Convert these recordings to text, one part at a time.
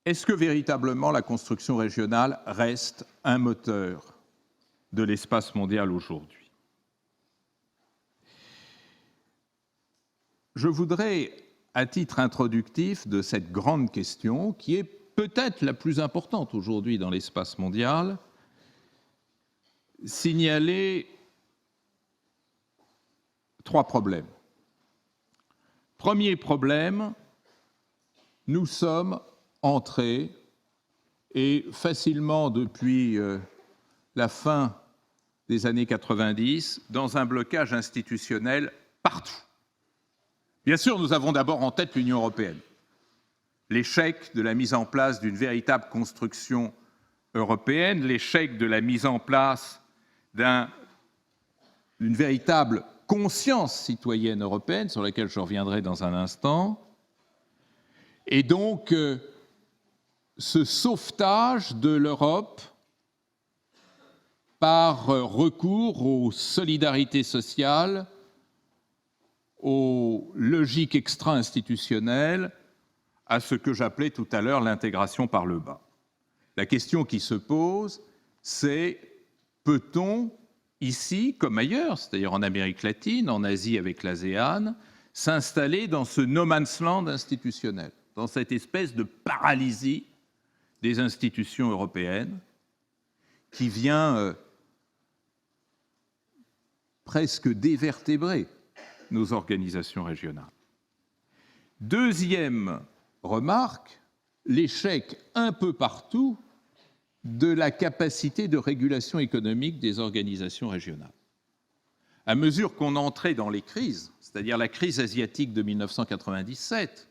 est-ce que véritablement la construction régionale reste un moteur de l'espace mondial aujourd'hui? Je voudrais, à titre introductif de cette grande question, qui est peut-être la plus importante aujourd'hui dans l'espace mondial, signaler 3 problèmes. Premier problème, nous sommes entrés, et facilement depuis la fin des années 90, dans un blocage institutionnel partout. Bien sûr, nous avons d'abord en tête l'Union européenne. L'échec de la mise en place d'une véritable construction européenne, l'échec de la mise en place d'une véritable conscience citoyenne européenne, sur laquelle je reviendrai dans un instant, et donc ce sauvetage de l'Europe par recours aux solidarités sociales, aux logiques extra-institutionnelles, à ce que j'appelais tout à l'heure l'intégration par le bas. La question qui se pose, c'est peut-on, ici comme ailleurs, c'est-à-dire en Amérique latine, en Asie avec l'ASEAN, s'installer dans ce no man's land institutionnel, dans cette espèce de paralysie des institutions européennes qui vient presque dévertébrer nos organisations régionales. Deuxième remarque, l'échec un peu partout de la capacité de régulation économique des organisations régionales. À mesure qu'on entrait dans les crises, c'est-à-dire la crise asiatique de 1997,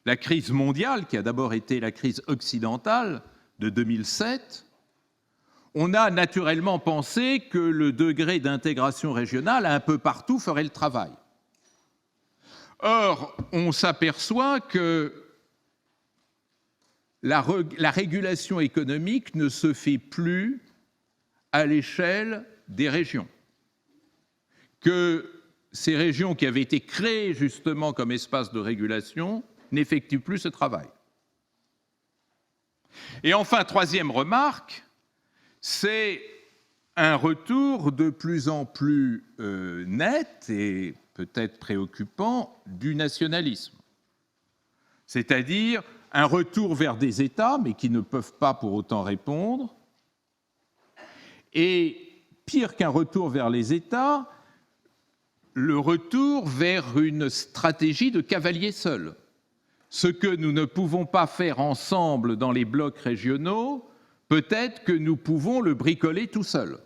la crise mondiale, qui a d'abord été la crise occidentale de 2007, on a naturellement pensé que le degré d'intégration régionale un peu partout ferait le travail. Or, on s'aperçoit que la régulation économique ne se fait plus à l'échelle des régions, que ces régions qui avaient été créées justement comme espace de régulation n'effectuent plus ce travail. Et enfin, troisième remarque, c'est un retour de plus en plus net et peut-être préoccupant du nationalisme, c'est-à-dire un retour vers des États, mais qui ne peuvent pas pour autant répondre, et pire qu'un retour vers les États, le retour vers une stratégie de cavalier seul. Ce que nous ne pouvons pas faire ensemble dans les blocs régionaux, peut-être que nous pouvons le bricoler tout seul.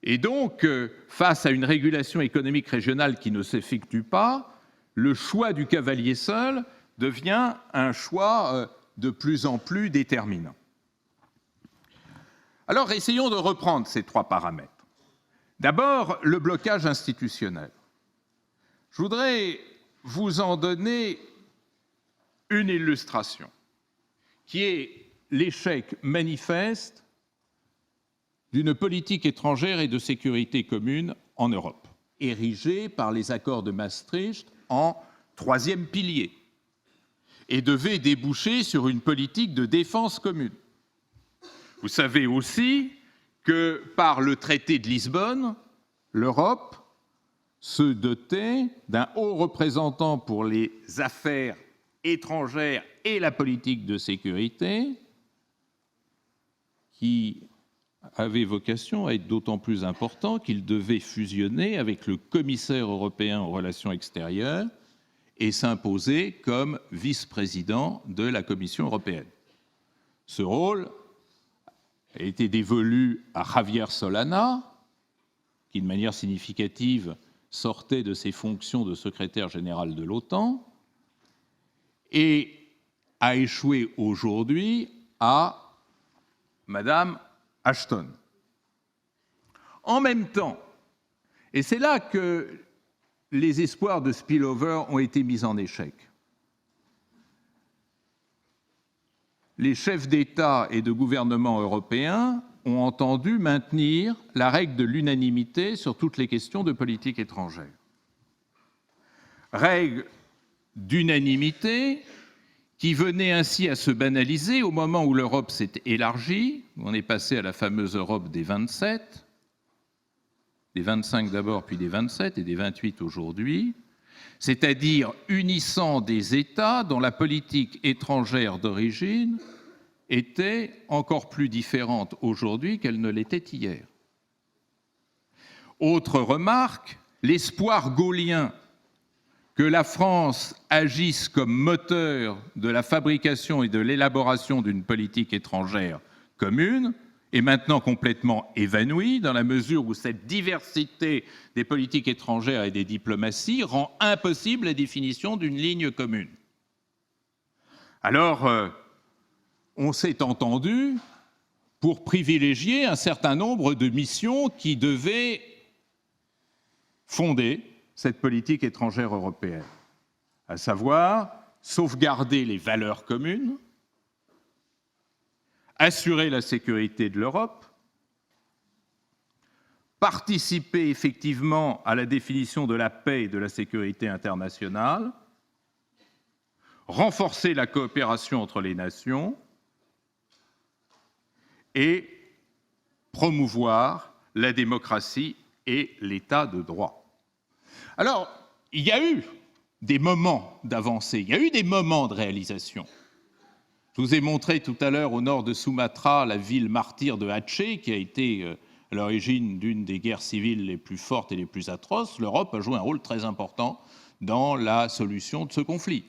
Et donc, face à une régulation économique régionale qui ne s'effectue pas, le choix du cavalier seul devient un choix de plus en plus déterminant. Alors, essayons de reprendre ces 3 paramètres. D'abord, le blocage institutionnel. Je voudrais vous en donner une illustration, qui est l'échec manifeste d'une politique étrangère et de sécurité commune en Europe, érigée par les accords de Maastricht en 3e pilier, et devait déboucher sur une politique de défense commune. Vous savez aussi que par le traité de Lisbonne, l'Europe se dotait d'un haut représentant pour les affaires étrangères et la politique de sécurité, qui avait vocation à être d'autant plus important qu'il devait fusionner avec le commissaire européen aux relations extérieures et s'imposer comme vice-président de la Commission européenne. Ce rôle a été dévolu à Javier Solana, qui de manière significative sortait de ses fonctions de secrétaire général de l'OTAN, et a échoué aujourd'hui à Madame Ashton. En même temps, et c'est là que les espoirs de spillover ont été mis en échec, les chefs d'État et de gouvernement européens ont entendu maintenir la règle de l'unanimité sur toutes les questions de politique étrangère. Règle d'unanimité qui venait ainsi à se banaliser au moment où l'Europe s'est élargie. On est passé à la fameuse Europe des 27, des 25 d'abord, puis des 27 et des 28 aujourd'hui, c'est-à-dire unissant des États dont la politique étrangère d'origine était encore plus différente aujourd'hui qu'elle ne l'était hier. Autre remarque, l'espoir gaullien que la France agisse comme moteur de la fabrication et de l'élaboration d'une politique étrangère commune est maintenant complètement évanoui dans la mesure où cette diversité des politiques étrangères et des diplomaties rend impossible la définition d'une ligne commune. Alors, on s'est entendu pour privilégier un certain nombre de missions qui devaient fonder cette politique étrangère européenne, à savoir sauvegarder les valeurs communes, assurer la sécurité de l'Europe, participer effectivement à la définition de la paix et de la sécurité internationale, renforcer la coopération entre les nations et promouvoir la démocratie et l'état de droit. Alors, il y a eu des moments d'avancée, il y a eu des moments de réalisation. Je vous ai montré tout à l'heure au nord de Sumatra la ville martyre de Aceh, qui a été à l'origine d'une des guerres civiles les plus fortes et les plus atroces. L'Europe a joué un rôle très important dans la solution de ce conflit.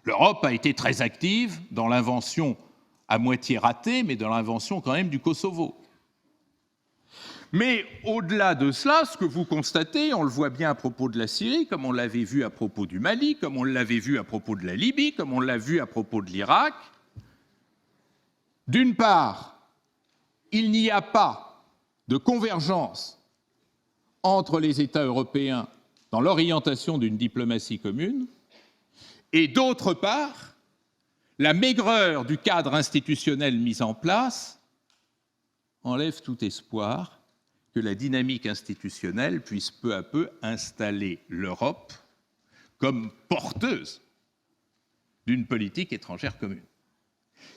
L'Europe a été très active dans l'invention à moitié ratée, mais dans l'invention quand même du Kosovo. Mais au-delà de cela, ce que vous constatez, on le voit bien à propos de la Syrie, comme on l'avait vu à propos du Mali, comme on l'avait vu à propos de la Libye, comme on l'a vu à propos de l'Irak, d'une part, il n'y a pas de convergence entre les États européens dans l'orientation d'une diplomatie commune, et d'autre part, la maigreur du cadre institutionnel mis en place enlève tout espoir que la dynamique institutionnelle puisse peu à peu installer l'Europe comme porteuse d'une politique étrangère commune.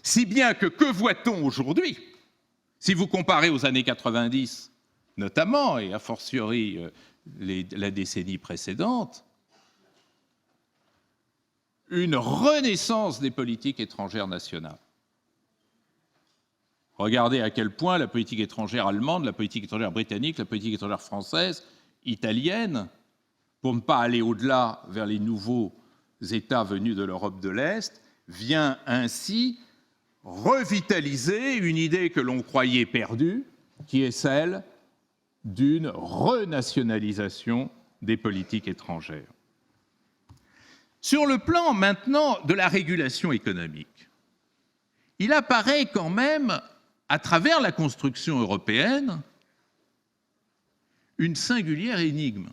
Si bien que voit-on aujourd'hui, si vous comparez aux années 90 notamment, et a fortiori la décennie précédente, une renaissance des politiques étrangères nationales. Regardez à quel point la politique étrangère allemande, la politique étrangère britannique, la politique étrangère française, italienne, pour ne pas aller au-delà vers les nouveaux États venus de l'Europe de l'Est, vient ainsi revitaliser une idée que l'on croyait perdue, qui est celle d'une renationalisation des politiques étrangères. Sur le plan maintenant de la régulation économique, il apparaît quand même, à travers la construction européenne, une singulière énigme.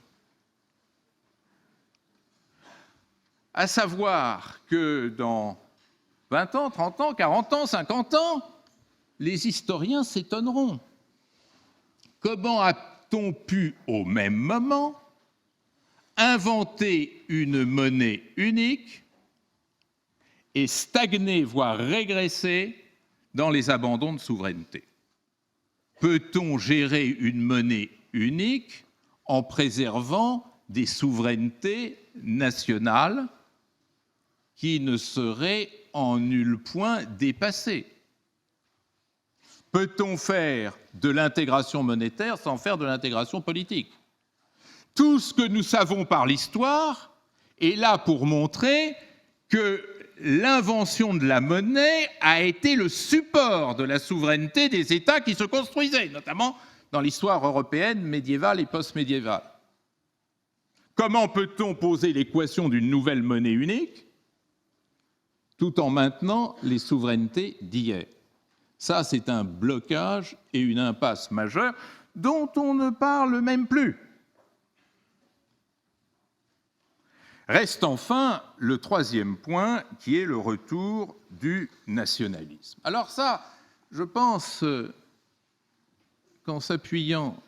À savoir que dans 20 ans, 30 ans, 40 ans, 50 ans, les historiens s'étonneront. Comment a-t-on pu, au même moment, inventer une monnaie unique et stagner, voire régresser dans les abandons de souveraineté? Peut-on gérer une monnaie unique en préservant des souverainetés nationales qui ne seraient en nul point dépassées? Peut-on faire de l'intégration monétaire sans faire de l'intégration politique? Tout ce que nous savons par l'histoire est là pour montrer que l'invention de la monnaie a été le support de la souveraineté des États qui se construisaient, notamment dans l'histoire européenne médiévale et post-médiévale. Comment peut-on poser l'équation d'une nouvelle monnaie unique tout en maintenant les souverainetés d'hier? Ça, c'est un blocage et une impasse majeure dont on ne parle même plus. Reste enfin le troisième point, qui est le retour du nationalisme. Alors ça, je pense qu'en s'appuyant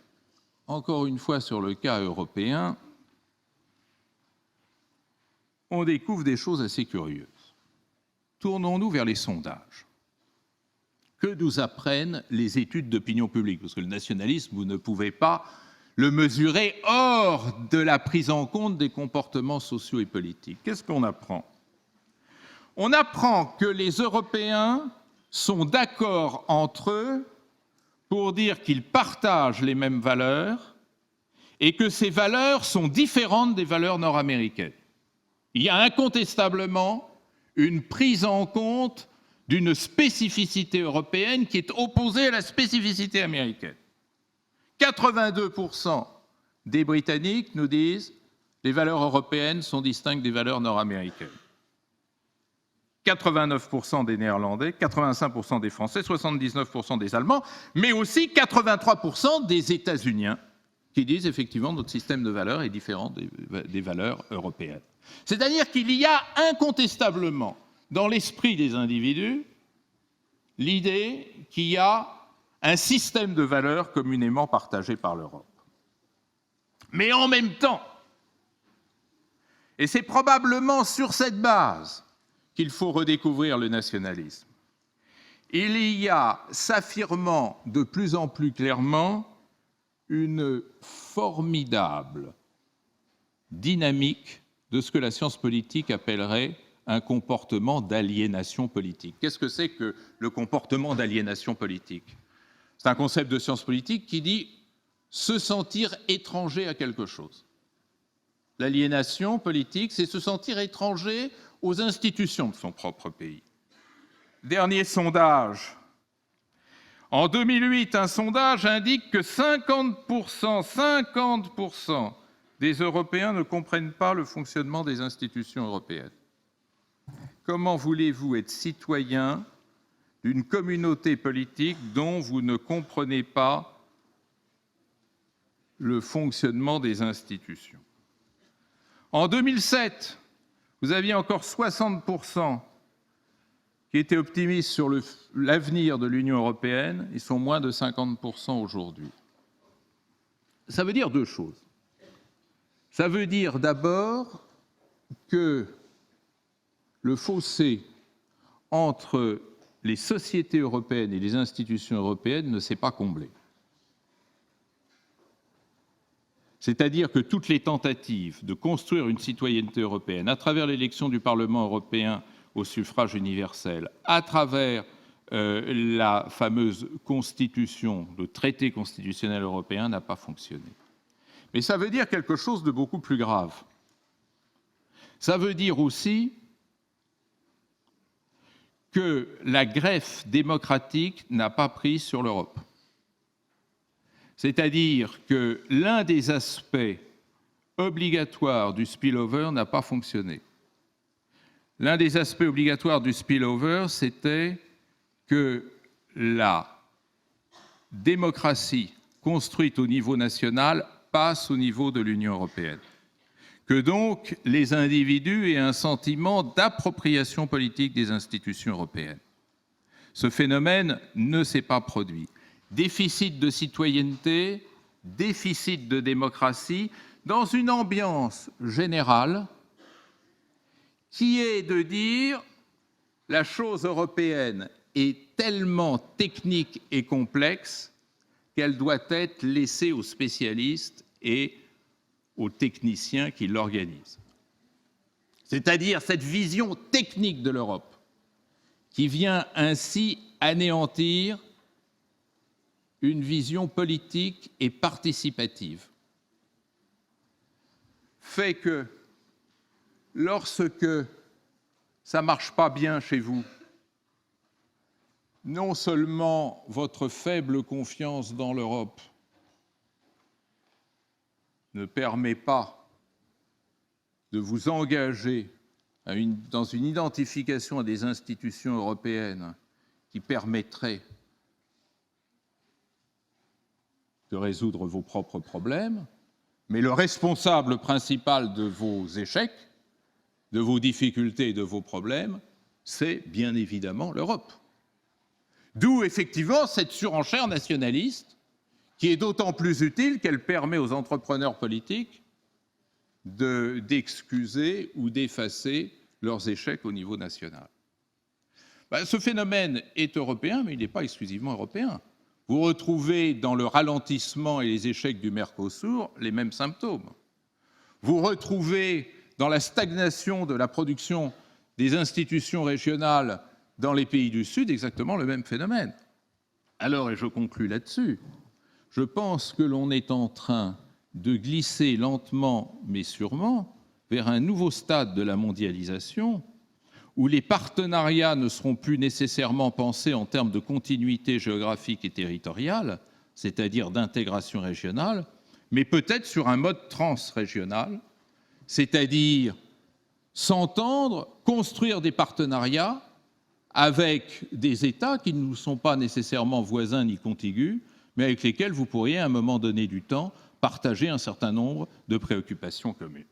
encore une fois sur le cas européen, on découvre des choses assez curieuses. Tournons-nous vers les sondages. Que nous apprennent les études d'opinion publique? Parce que le nationalisme, vous ne pouvez pas le mesurer hors de la prise en compte des comportements sociaux et politiques. Qu'est-ce qu'on apprend? On apprend que les Européens sont d'accord entre eux pour dire qu'ils partagent les mêmes valeurs et que ces valeurs sont différentes des valeurs nord-américaines. Il y a incontestablement une prise en compte d'une spécificité européenne qui est opposée à la spécificité américaine. 82% des Britanniques nous disent « les valeurs européennes sont distinctes des valeurs nord-américaines ». 89% des Néerlandais, 85% des Français, 79% des Allemands, mais aussi 83% des États-Uniens qui disent effectivement notre système de valeurs est différent des valeurs européennes. C'est-à-dire qu'il y a incontestablement dans l'esprit des individus l'idée qu'il y a un système de valeurs communément partagé par l'Europe. Mais en même temps, et c'est probablement sur cette base qu'il faut redécouvrir le nationalisme, il y a, s'affirmant de plus en plus clairement, une formidable dynamique de ce que la science politique appellerait un comportement d'aliénation politique. Qu'est-ce que c'est que le comportement d'aliénation politique? C'est un concept de science politique qui dit se sentir étranger à quelque chose. L'aliénation politique, c'est se sentir étranger aux institutions de son propre pays. Dernier sondage. En 2008, un sondage indique que 50% des Européens ne comprennent pas le fonctionnement des institutions européennes. Comment voulez-vous être citoyen d'une communauté politique dont vous ne comprenez pas le fonctionnement des institutions? En 2007, vous aviez encore 60% qui étaient optimistes sur l'avenir de l'Union européenne. Ils sont moins de 50% aujourd'hui. Ça veut dire deux choses. Ça veut dire d'abord que le fossé entre les sociétés européennes et les institutions européennes ne s'est pas comblé. C'est-à-dire que toutes les tentatives de construire une citoyenneté européenne à travers l'élection du Parlement européen au suffrage universel, à travers la fameuse constitution, le traité constitutionnel européen, n'a pas fonctionné. Mais ça veut dire quelque chose de beaucoup plus grave. Ça veut dire aussi que la greffe démocratique n'a pas pris sur l'Europe. C'est-à-dire que l'un des aspects obligatoires du spillover n'a pas fonctionné. L'un des aspects obligatoires du spillover, c'était que la démocratie construite au niveau national passe au niveau de l'Union européenne. Que donc les individus aient un sentiment d'appropriation politique des institutions européennes. Ce phénomène ne s'est pas produit. Déficit de citoyenneté, déficit de démocratie, dans une ambiance générale qui est de dire la chose européenne est tellement technique et complexe qu'elle doit être laissée aux spécialistes et aux techniciens qui l'organisent. C'est-à-dire cette vision technique de l'Europe qui vient ainsi anéantir une vision politique et participative, fait que lorsque ça ne marche pas bien chez vous, non seulement votre faible confiance dans l'Europe ne permet pas de vous engager dans une identification des institutions européennes qui permettrait de résoudre vos propres problèmes, mais le responsable principal de vos échecs, de vos difficultés et de vos problèmes, c'est bien évidemment l'Europe. D'où effectivement cette surenchère nationaliste qui est d'autant plus utile qu'elle permet aux entrepreneurs politiques d'excuser ou d'effacer leurs échecs au niveau national. Ce phénomène est européen, mais il n'est pas exclusivement européen. Vous retrouvez dans le ralentissement et les échecs du Mercosur les mêmes symptômes. Vous retrouvez dans la stagnation de la production des institutions régionales dans les pays du Sud exactement le même phénomène. Alors, et je conclus là-dessus, je pense que l'on est en train de glisser lentement mais sûrement vers un nouveau stade de la mondialisation où les partenariats ne seront plus nécessairement pensés en termes de continuité géographique et territoriale, c'est-à-dire d'intégration régionale, mais peut-être sur un mode transrégional, c'est-à-dire s'entendre, construire des partenariats avec des États qui ne nous sont pas nécessairement voisins ni contigus, mais avec lesquels vous pourriez, à un moment donné du temps, partager un certain nombre de préoccupations communes.